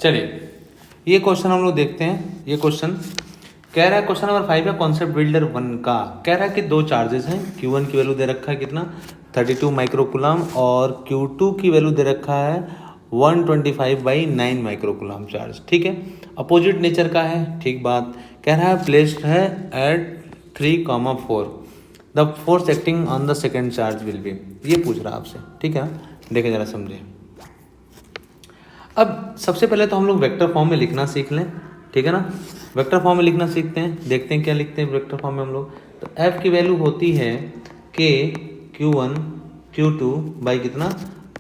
चलिए ये क्वेश्चन हम लोग देखते हैं। ये क्वेश्चन कह रहा है, क्वेश्चन नंबर 5 है कॉन्सेप्ट बिल्डर 1 का। कह रहा है कि दो चार्जेस हैं, Q1 की वैल्यू दे रखा है कितना 32 माइक्रोकुलम और Q2 की वैल्यू दे रखा है 125/9 माइक्रोकुलम चार्ज। ठीक है, अपोजिट नेचर का है। ठीक बात। कह रहा है प्लेस्ड है at 3,4 the force acting on the second charge will be. ये पूछ रहा है आपसे। ठीक है, देखे जरा समझे। अब सबसे पहले तो हम लोग वेक्टर फॉर्म में लिखना सीख लें। ठीक है ना, वेक्टर फॉर्म में लिखना सीखते हैं। देखते हैं क्या लिखते हैं वेक्टर फॉर्म में हम लोग। तो F की वैल्यू होती है K Q1 Q2 बाई कितना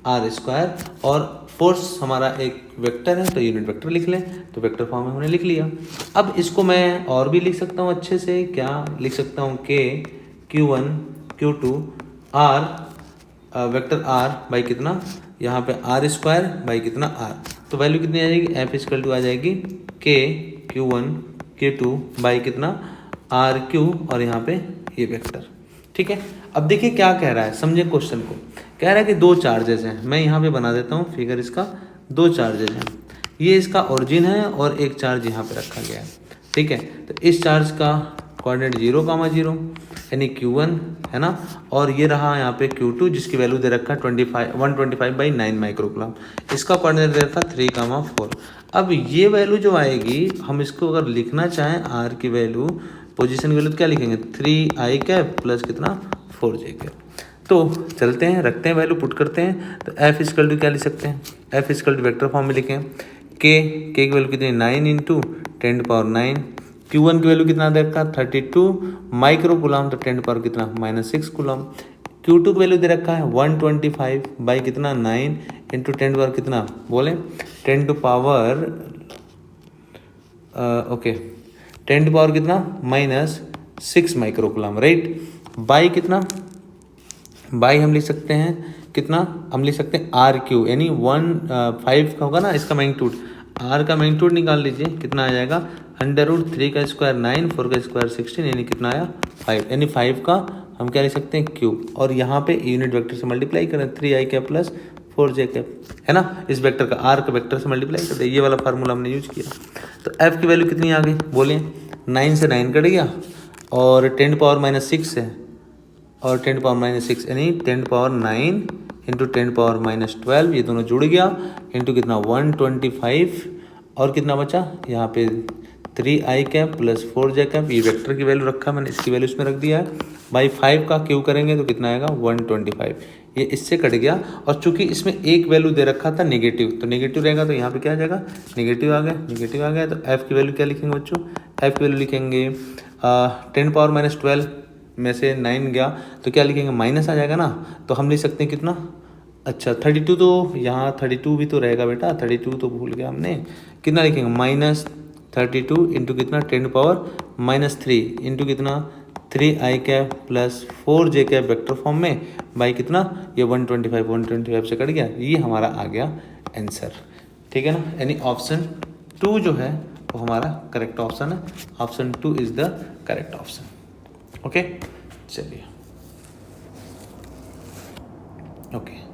R², और फोर्स हमारा एक वेक्टर है तो यूनिट वेक्टर लिख लें। तो वेक्टर फॉर्म में हमने लिख लिया। अब इसको मैं और भी लिख सकता हूँ अच्छे से। क्या लिख सकता हूँ, K Q1 Q2 R vector R by कितना, यहाँ पे R² बाई कितना R। तो वैल्यू कितनी आ जाएगी, F= आ जाएगी K Q1 Q2 बाई कितना RQ, और यहाँ पे ये वेक्टर। ठीक है, अब देखिए क्या कह रहा है, समझे क्वेश्चन को। कह रहा है कि दो चार्जेस हैं। मैं यहाँ पे बना देता हूँ फिगर इसका। दो चार्जेस हैं, ये इसका ओरिजिन है और एक चार्ज यहाँ पे रखा गया है। ठीक है, तो इस चार्ज का कोऑर्डिनेट 0,0 यानी Q1 है ना, और ये रहा यहाँ पे Q2 जिसकी वैल्यू दे रखा है 125/9 माइक्रोकुलम। इसका कोऑर्डिनेट दे रखा 3,4। अब ये वैल्यू जो आएगी, हम इसको अगर लिखना चाहें R की वैल्यू, पोजीशन की वैल्यू तो क्या लिखेंगे 3i प्लस कितना 4j। तो चलते हैं, रखते हैं वैल्यू, पुट करते हैं। तो F= क्या लिख सकते हैं, F= वेक्टर फॉर्म में लिखें। K की वैल्यू कितनी 9 × 10⁻9। Q1 की वैल्यू कितना दे रखा 32 माइक्रोकुलम, तो 10 कितना -6 कुलम। Q2 की वैल्यू दे रखा है 125 बाई कितना 9 इंटू 10 कितना बोले 10 to power okay 10 to power कितना -6 माइक्रोकुलम, राइट। बाई कितना, बाई हम लिख सकते हैं कितना, हम लिख सकते हैं RQ यानी 5 का होगा ना इसका मैग्नीट्यूड। R का मैग्नीट्यूड निकाल लीजिए, कितना आ जाएगा √3 का स्क्वायर 9, 4 का स्क्वायर 16, यानी कितना आया 5। यानी 5 का हम क्या लिख सकते हैं Q, और यहाँ पे यूनिट वेक्टर से मल्टीप्लाई करें 3i प्लस 4j है ना। इस वेक्टर का R का वेक्टर से मल्टीप्लाई करते हैं, ये वाला फार्मूला हमने यूज किया। तो F की वैल्यू कितनी आ गई बोलिए, 9 से 9 कट गया और 10⁻⁻6 है, और 10⁻⁻6 यानी 10⁻9 इंटू 10⁻−12, ये दोनों जुड़ गया इंटू कितना 125, और कितना बचा यहाँ पे 3i प्लस 4j। ये वेक्टर की वैल्यू रखा मैंने, इसकी वैल्यू इसमें रख दिया है। बाई 5 का Q करेंगे तो कितना आएगा 125, ये इससे कट गया। और चूंकि इसमें एक वैल्यू दे रखा था नेगेटिव, तो नेगेटिव रहेगा तो यहाँ पे क्या आ जाएगा नेगेटिव आ गया, नेगेटिव आ गया। तो F की वैल्यू क्या लिखेंगे बच्चों, F की वैल्यू लिखेंगे 10⁻−12 में से 9 गया तो क्या लिखेंगे माइनस आ जाएगा ना। तो हम लिख सकते हैं कितना, अच्छा 32, तो यहाँ 32 भी तो रहेगा बेटा, 32 तो भूल गया हमने। कितना लिखेंगे -32 इंटू कितना 10⁻−3 इंटू कितना 3i plus 4j vector form में बाई कितना ये 125 से कट गया, ये हमारा आ गया आंसर। ठीक है ना, यानी ऑप्शन 2 जो है वो हमारा करेक्ट ऑप्शन है। Option 2 is the correct option. Okay, चलिए ओके।